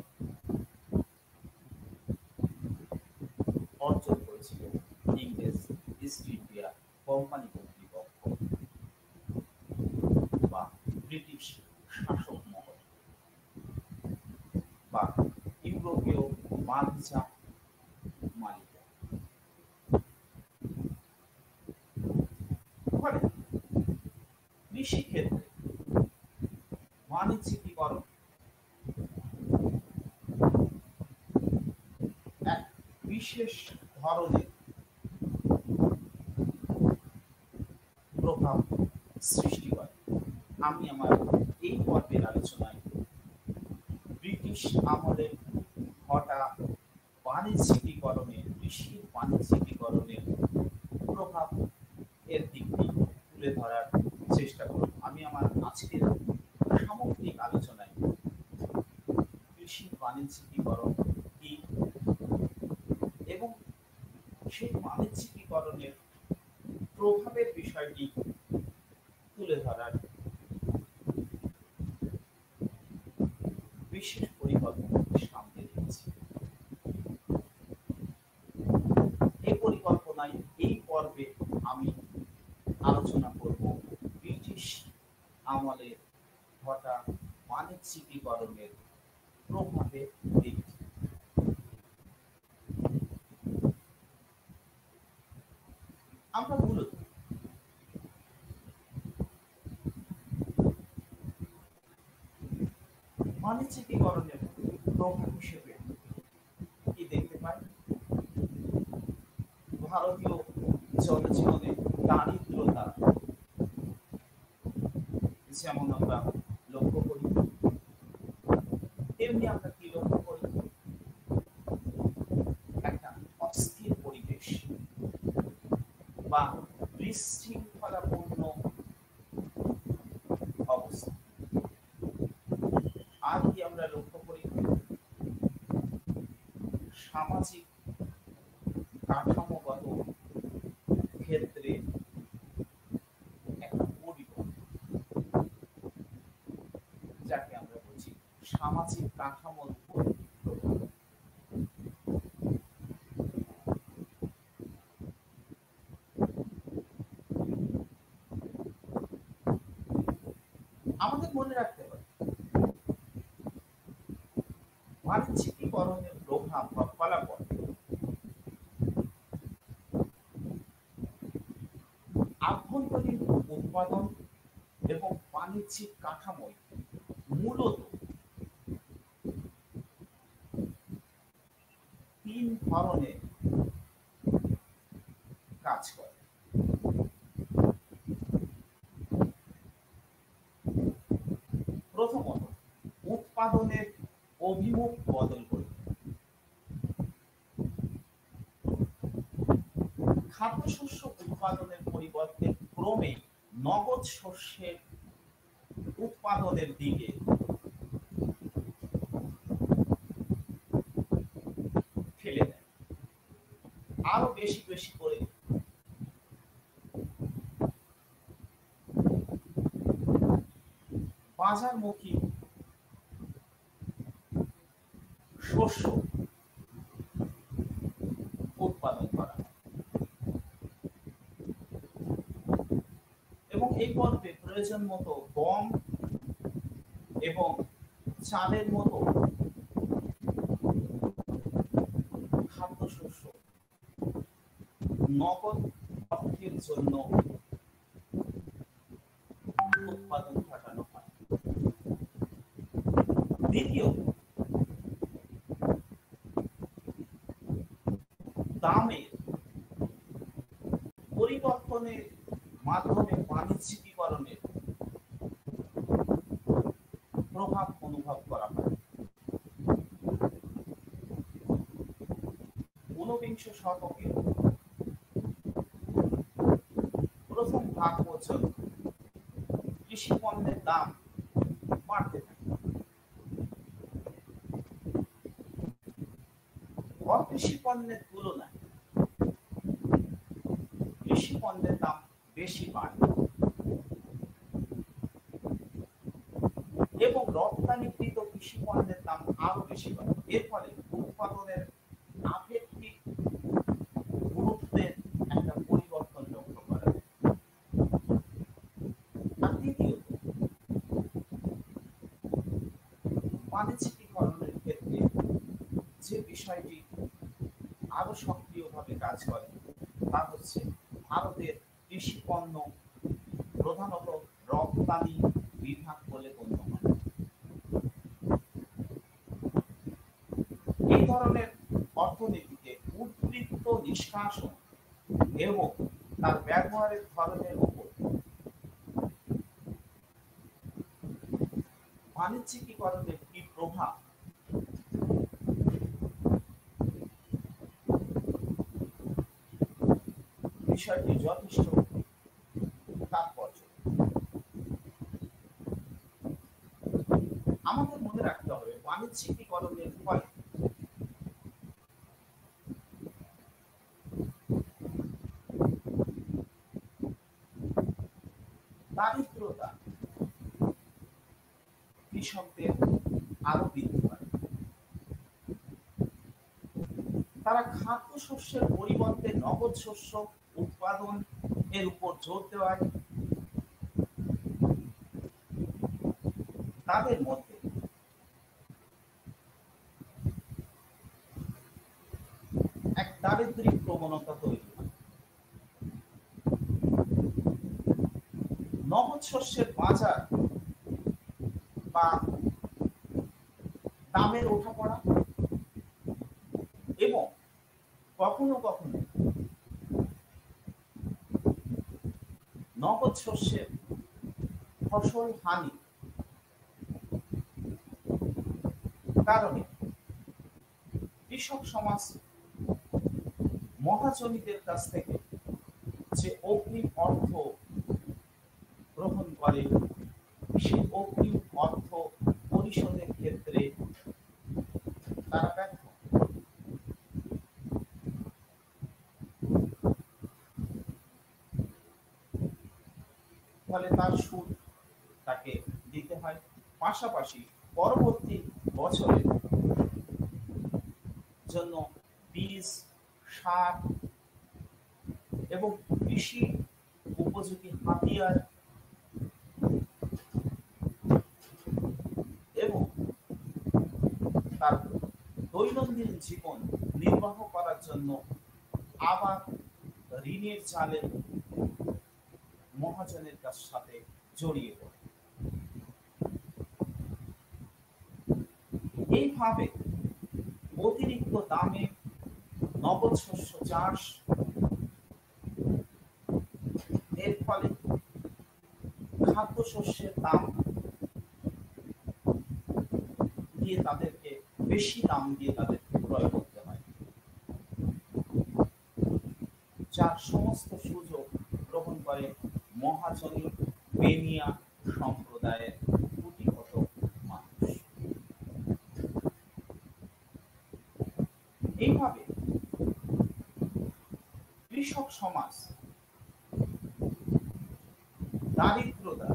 S1: অর্জন করেছিল ইংরেজ ইস্ট ইন্ডিয়া কোম্পানি কর্তৃপক্ষ বা ব্রিটিশ শাসক মহল বা ইউরোপীয় বাগিচা মালিকরা। ফলে কৃষি ক্ষেত্রে বাণিজ্যিকীকরণ এক বিশেষ ধরনের প্রভাব সৃষ্টি করে। আমি আমার এই পর্বের আলোচনায় ব্রিটিশ আমলের ঘটা বাণিজ্যিকীকরণের কৃষির বাণিজ্যিকীকরণের প্রভাব এর দিকটি তুলে ধরার চেষ্টা করব। আমি আমার আজকের সামগ্রিক আলোচনায় কৃষি বাণিজ্যিকীকরণ কি এবং সেই বাণিজ্যিকীকরণের প্রভাবের বিষয়টি তুলে ধরার বিশেষ পরিকল্পনা সামনে রেখেছি। এই পরিকল্পনায় এই পর্বে আমি আলোচনা করব ব্রিটিশ আমলের ঘটা বাণিজ্যিকীকরণের প্রভাবের দিকটি। আমরা মূলত বাণিজ্যিকীকরণের প্রভাব হিসেবে কি দেখতে পাই? ভারতীয় জনজীবনে দারিদ্রতা যেমন আমরা লক্ষ্য করি, তেমনি আমরা কি লক্ষ্য করি? বা বিশৃঙ্খলাপূর্ণ অবস্থা। আর কি আমরা লক্ষ্য করি, সামাজিক কাঠামোগত ক্ষেত্রে একটা পরিবর্তন, যাকে আমরা বলছি সামাজিক কাঠামোর উপর প্রভাব। আমাদের মনে রাখতে হবে বাণিজ্যিকীকরণের প্রভাব বা ফলাফল আভ্যন্তরীণ উৎপাদন এবং বাণিজ্যিক কাঠামোয় মূলত তিন ধরনের কাজ করে। প্রথমত, উৎপাদনের অভিমুখ বদল করে। খাদ্যশস্য উৎপাদনের পরিবর্তে ক্রমে নগদ শস্যের উৎপাদনের দিকে ঠেলে দেয়। আরো বেশি বেশি করে বাজারমুখী শস্য উৎপাদন করা হয় এবং এই পর্বে প্রয়োজন মতো গম এবং চালের মতো খাদ্যশস্য নগদ অর্থের জন্য উৎপাদন ঘটানো হয়। দ্বিতীয়ত, দামের পরিবর্তনের মাধ্যমে বাণিজ্যিকীকরণের প্রভাব অনুভব করা হয়। ঊনবিংশ শতকের প্রথম ভাগ পর্যন্ত কৃষি পণ্যের দাম বাড়তে থাকে। অকৃষি পণ্যের তুলনায় কৃষি পণ্যের দাম বেশি বাড়ে এবং রপ্তানিকৃত কৃষি পণ্যের দাম আরো বেশি বাড়ে। এর ফলে উৎপাদনের আপেক্ষিক গুরুত্বের একটা পরিবর্তন লক্ষ্য করা যায়। আর তৃতীয়ত, বাণিজ্যিকীকরণের ক্ষেত্রে যে বিষয়টি আরো সক্রিয়ভাবে কাজ করে তা হচ্ছে ভারতের কৃষি পণ্য প্রধানত রপ্তানি বিভাগ বলে গণ্য হয়। এই ধরনের অর্থনীতিতে উদ্বৃত্ত নিষ্কাশন এবং তার ব্যবহারের ধরনের উপর বাণিজ্যিকীকরণের কি প্রভাব বিষয়টি যথেষ্ট তাৎপর্য। আমাদের মনে রাখতে হবে বাণিজ্যিকীকরণের ফলে দারিদ্রতা কৃষকদের আরো বৃদ্ধি পায়। তারা খাদ্যশস্যের পরিবর্তে নগদ শস্য উৎপাদন এর উপর জোর দেওয়ায় তাদের মধ্যে এক দারিদ্রিক প্রবণতা তৈরি হয়। নগদ শস্যের বাজার বা দামের ওঠাপড়া এবং কখনো কখনো নগদ শস্যের ফসল হানি কারণে কৃষক সমাজ মহাজনীদের কাছ থেকে যে অগ্রিম অর্থ গ্রহণ করে, সেই অগ্রিম অর্থ পরিশোধের ক্ষেত্রে তারা ব্যর্থ। ফলে তার সুদ তাকে দিতে হয়। পাশাপাশি পরবর্তী বছরের জন্য বীজ, সার এবং কৃষি উপযোগী হাতিয়ার এবং তার দৈনন্দিন জীবন নির্বাহ করার জন্য আবার ঋণের জালে মহাজনের কাছ সাথে জড়িয়ে পড়ে। এইভাবে অতিরিক্ত দামে নগদ শস্য চাষ এর ফলে খাদ্যশস্যের দাম দিয়ে তাদেরকে বেশি দাম দিয়ে তাদেরকে ক্রয় করতে হয়, যার সমস্ত সুযোগ গ্রহণ করে মহাজনী বেনিয়া সম্প্রদায়ের পুঁথিগত মানুষ। এইভাবে কৃষক সমাজ দারিদ্রতা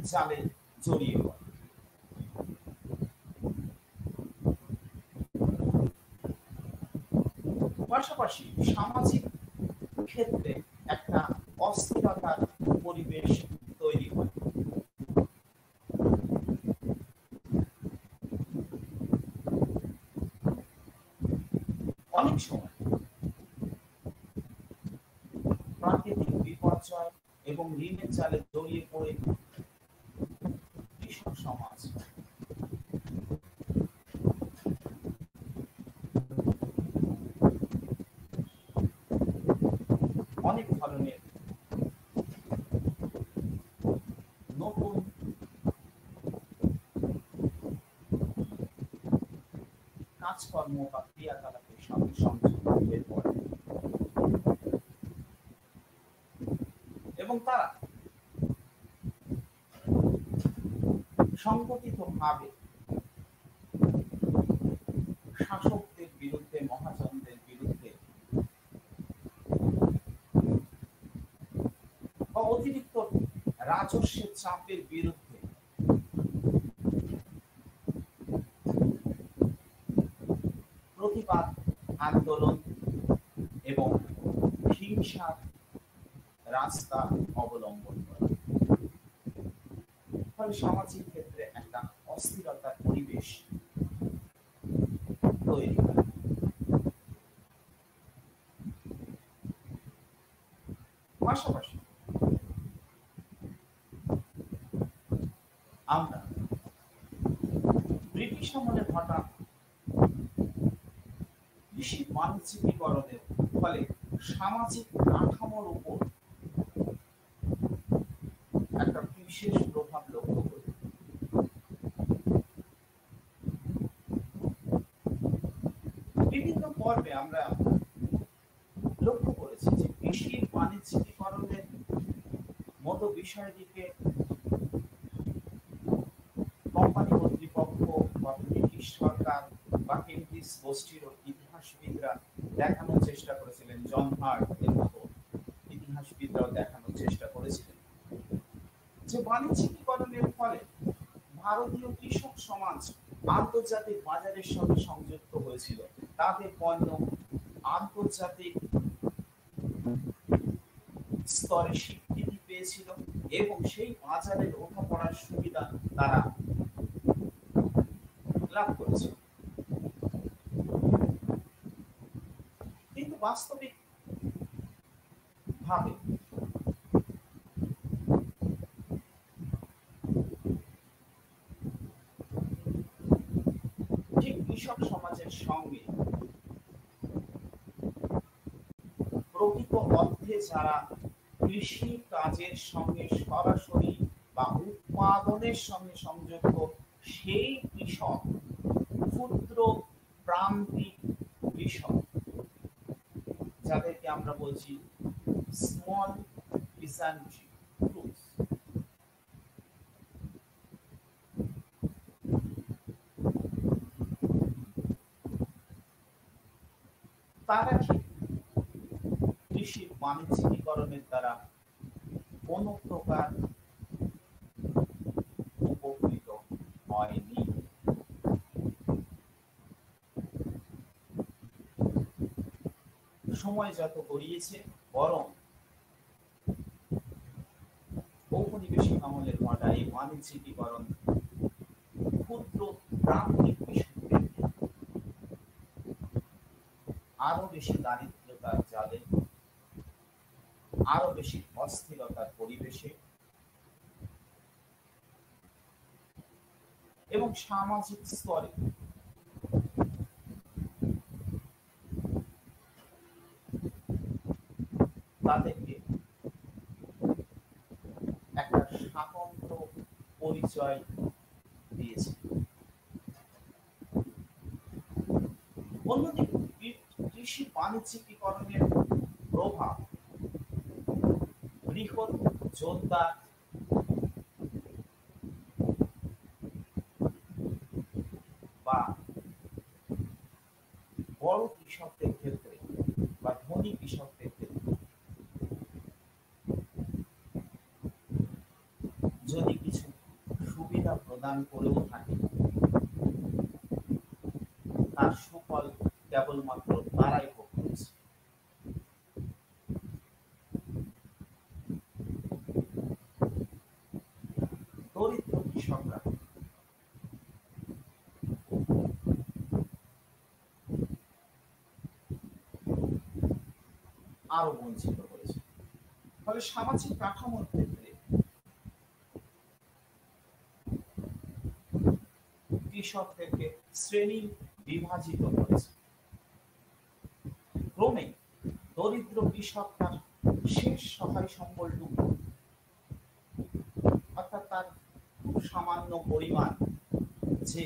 S1: জালে জড়িয়ে পড়ে। পাশাপাশি সামাজিক ক্ষেত্রে একটা অস্থিরতার পরিবেশ তৈরি হয়। অনেক সময় প্রাকৃতিক বিপর্যয় এবং ঋণের জালে জড়িয়ে পড়ে কৃষক সমাজ অনেক ধরনের নতুন কাজকর্ম বা ক্রিয়াকলাপের সঙ্গে সংযুক্ত হয়ে পড়ে এবং তারা সংগঠিতভাবে শাসকদের বিরুদ্ধে, মহাজনদের বিরুদ্ধে বা অতিরিক্ত রাজস্বের চাপের বিরুদ্ধে প্রতিবাদ আন্দোলন এবং হিংসার রাস্তা অবলম্বন করে। ফলে সামাজিক ক্ষেত্রে একটা অস্থিরতার পরিবেশ তৈরি হয়। পাশাপাশি আমরা ব্রিটিশ আমলে ঘটা কৃষি বাণিজ্যিকীকরণের ফলে সামাজিক কাঠামোর উপর একটা বিশেষ প্রভাব লক্ষ্য করি। বিভিন্ন পর্বে আমরা লক্ষ্য করেছি যে কৃষি বাণিজ্যিকীকরণের মতো বিষয়টিকে কোম্পানি কর্তৃপক্ষ বা ব্রিটিশ সরকার বা কেমব্রিজ গোষ্ঠীর ইতিহাসবিদরা দেখানোর চেষ্টা করেছিলেন। জন হার্ট এর মতো ইতিহাসবিদরাও দেখানোর চেষ্টা করেছিলেন যে বাণিজ্যিকীকরণের ফলে ভারতীয় কৃষক সমাজ আন্তর্জাতিক বাজারের সঙ্গে সংযুক্ত হয়েছিল, তাদের পণ্য আন্তর্জাতিক স্তরে স্বীকৃতি পেয়েছিল এবং সেই বাজারের ওঠাপড়ার সুবিধা তারা লাভ করেছিল। কিন্তু বাস্তবিক ভাবে ঠিক কৃষক সমাজের সঙ্গে প্রকৃত অর্থে যারা কৃষি কাজের সঙ্গে সরাসরি বা উৎপাদনের সঙ্গে সংযুক্ত সেই কৃষক, ক্ষুদ্র প্রান্তিক কৃষক যাদেরকে আমরা বলছি স্মল পিসান্ট্রি গ্রুপস। তারা কি কৃষির বাণিজ্যিকীকরণের দ্বারা কোন প্রকার উপকৃত হয়নি? সময় যত গড়িয়েছে বরং ঔপনিবেশিক আমলের ঘটা এই বাণিজ্যিকীকরণ ক্ষুদ্র প্রান্তিক কৃষকদের আরো বেশি দারিদ্রতার জালে, আরো বেশি অস্থিরতার পরিবেশে এবং সামাজিক স্তরে তাদেরকে একটা স্বাতন্ত্র পরিচয় দিয়েছে। অন্যদিকে কৃষি বাণিজ্যিকীকরণের প্রভাব বৃহৎ জোরদার বা বড় কৃষকদের ক্ষেত্রে বা ধনী কৃষকদের ক্ষেত্রে যদি কিছু সুবিধা প্রদান করেও থাকে, তার সুফল কেবলমাত্র তারাই ভোগ করেছে। দরিদ্র কৃষকরা আরো বঞ্চিত করেছে। ফলে সামাজিক কাঠামোর ক্ষেত্রে কৃষকদেরকে শ্রেণী বিভাজিত করেছে। ক্রমে দরিদ্র কৃষক তার শেষ সহায় সম্বলটুকু, অর্থাৎ তার খুব সামান্য পরিমাণ যে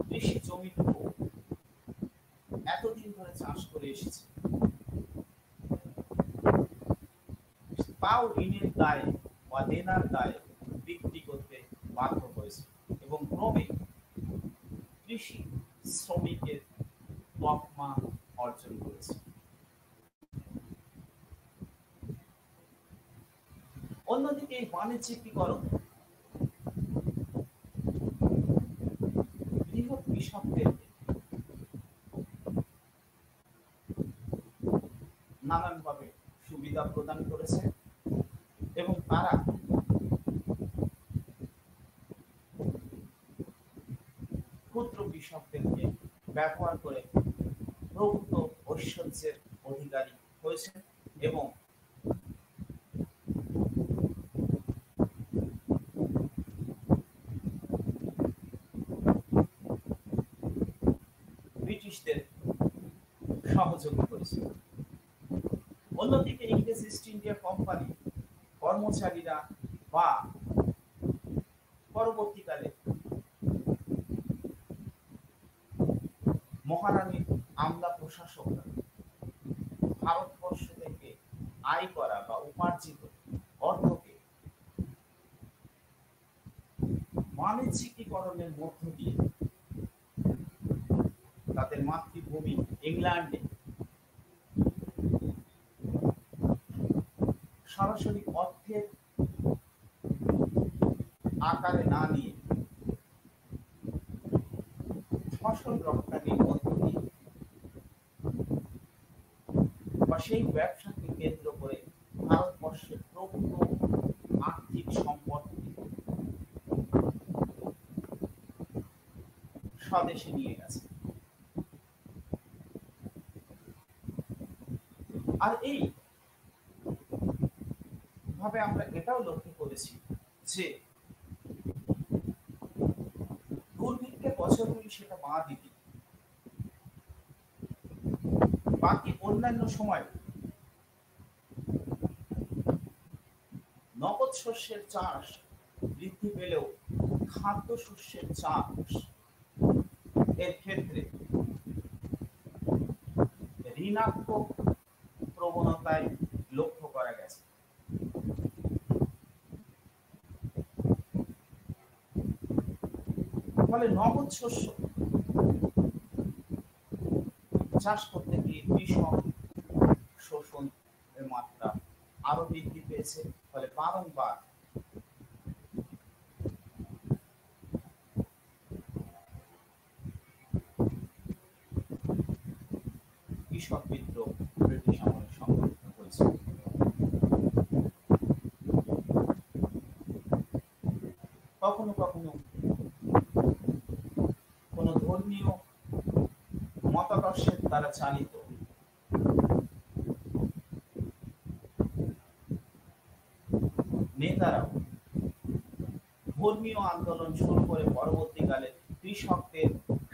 S1: কৃষি জমিটুকু এতদিন ধরে চাষ করে এসেছে, তাও ঋণের দায়ে বা দেনার দায়ে বিক্রি করতে বাধ্য হয়েছে এবং ক্রমে কৃষি শ্রমিকের তকমা অর্জন করেছে। অন্যদিকে এই বাণিজ্যিকীকরণ বৃহৎ কৃষকদেরকে নানানভাবে সুবিধা প্রদান করেছে এবং তারা ক্ষুদ্র কৃষকদেরকে ব্যবহার করে প্রভূত ঐশ্বর্যের অধিকারী হয়েছে এবং ব্রিটিশদের সহযোগী করেছে। অন্যদিকে ইংরেজ ইস্ট ইন্ডিয়া কোম্পানি কর্মচারীরা বা পরবর্তীকালে মহারানীর আমলা প্রশাসকরা ভারতবর্ষ থেকে আয় করা বা উপার্জিত অর্থকে বাণিজ্যিকীকরণের মধ্য দিয়ে তাদের মাতৃভূমি ইংল্যান্ডে সরাসরি অর্থের আকারে না নিয়ে ফসল রপ্তানির মধ্য দিয়ে বা সেই ব্যবসাকে কেন্দ্র করে ভারতবর্ষের প্রভূত আর্থিক সম্পদ স্বদেশে নিয়ে গেছে। আর এই ভাবে আমরা এটাও লক্ষ্য করেছি যে দুর্ভিক্ষের বছরগুলি সেটা বাদই দিই, বাকি অন্যান্য সময় নগদ শস্যের চাষ বৃদ্ধি পেলেও খাদ্য শস্যের চাষ এর ক্ষেত্রে ঋণাত্মক প্রবণতায় লক্ষ্য করা গেছে। ফলে নগদ শস্য চাষ করতে গিয়ে কৃষক শোষণের মাত্রা আরো বৃদ্ধি পেয়েছে। ফলে বারংবার কৃষক বিদ্রোহ ব্রিটিশ আমলে সংঘটিত হয়েছে। কখনো কখনো কোন ধর্মীয় মতাদর্শের দ্বারা চালিত নেতারাও ধর্মীয় আন্দোলন শুরু করে পরবর্তীকালে কৃষকদের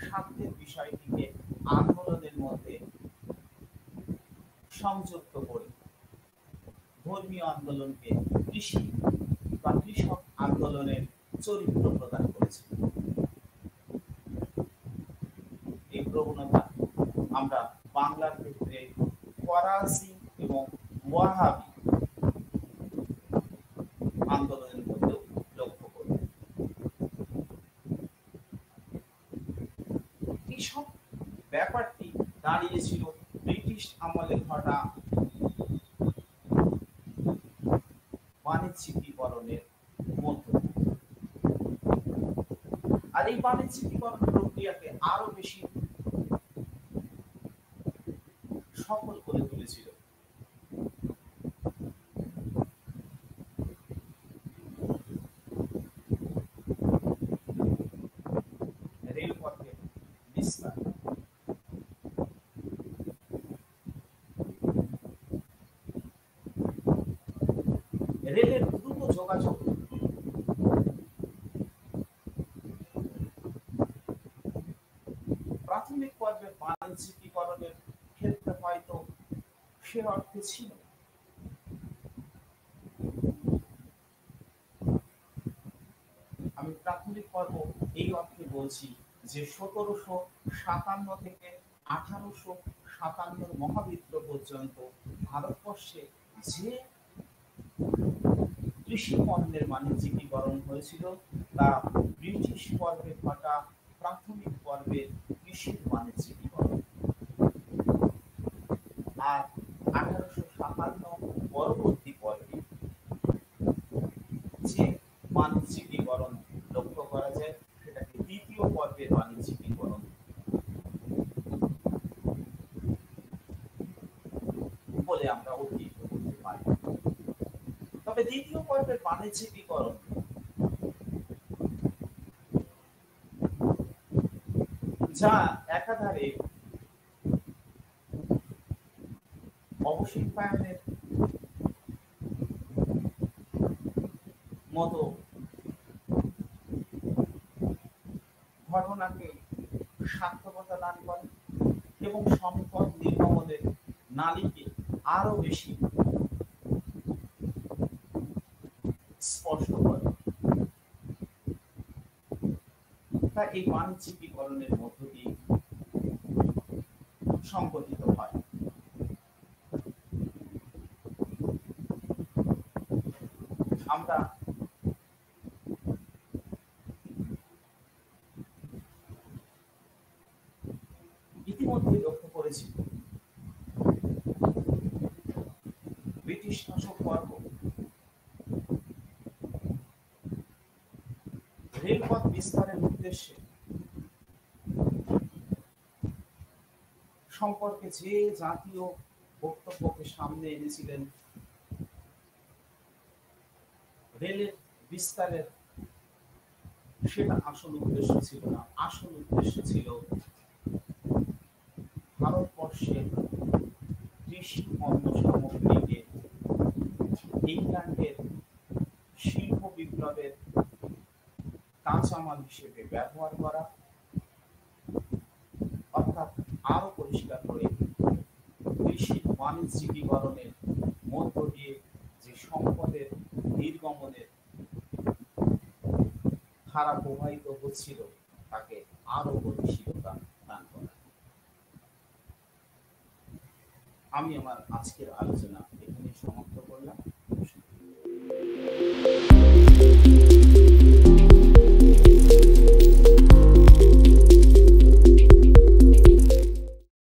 S1: স্বার্থের বিষয়টিকে আন্দোলনের মধ্যে সংযুক্ত করে ধর্মীয় আন্দোলনকে কৃষি বা কৃষক আন্দোলনের চরিত্র প্রদান করেছে। এই প্রবণতা আমরা বাংলার ক্ষেত্রে ফরাসি এবং ওয়াহাবি আন্দোলনের মধ্যেও লক্ষ্য করি। এইসব ব্যাপারটি দাঁড়িয়েছিল ব্রিটিশ আমলে ঘটা বাণিজ্যিকীকরণের মধ্য দিয়ে। আর এই বাণিজ্যিকীকরণ প্রক্রিয়াকে আরো বেশি সফল করে তুলেছিল রেলপথের বিস্তার। রেলের দ্রুত যোগাযোগ প্রাথমিক পর্বে বাণিজ্যিকীকরণের ক্ষেত্রে হয়তো সে অর্থে ছিল। আমি প্রাথমিক পর্ব এই অর্থে বলছি যে 1757 থেকে 1857 মহাবিদ্রোহ পর্যন্ত ভারতবর্ষে যে কৃষি পণ্যের বাণিজ্যিকীকরণ হয়েছিল তা ব্রিটিশ পর্বে ঘটা প্রাথমিক পর্বের কৃষির বাণিজ্যিকীকরণ। আর 1857 পরবর্তী পর্বে যে বাণিজ্যিকীকরণ লক্ষ্য করা যায় সেটাকে দ্বিতীয় পর্বের বাণিজ্যিকীকরণ বলে আমরা অভিহিত করতে পারি। তবে দ্বিতীয় পর্বের বাণিজ্যিকীকরণ যা একাধারে অবশিষ্টায়নের মতো ঘটনাকে সার্থকতা দান করে এবং সম্পদ নির্গমনের নালীকে আরো বেশি স্পষ্ট করে। তা এই বাণিজ্যিকীকরণের মধ্য দিয়ে সংগঠিত হয়। আমরা ইতিমধ্যে লক্ষ্য করেছি ব্রিটিশ শাসক বর্গ রেলপথ বিস্তারের উদ্দেশ্যে সম্পর্কে যে জাতীয় বক্তব্যকে সামনে এনেছিলেন, রেলের বিস্তারের সেটা আসল উদ্দেশ্য ছিল না। আসল উদ্দেশ্য ছিল ভারতবর্ষের কৃষি পণ্য সামগ্রীকে ইংল্যান্ডের শিল্প বিপ্লবের কাঁচামাল হিসেবে ব্যবহার করা, অর্থাৎ আরো পরিষ্কার করে কৃষি বাণিজ্যিকীকরণের মধ্য দিয়ে যে সম্পদের নির্গমনের ধারা প্রবাহিত হচ্ছিল তাকে আরো গতিশীলতা দান করা। আমি আমার আজকের আলোচনা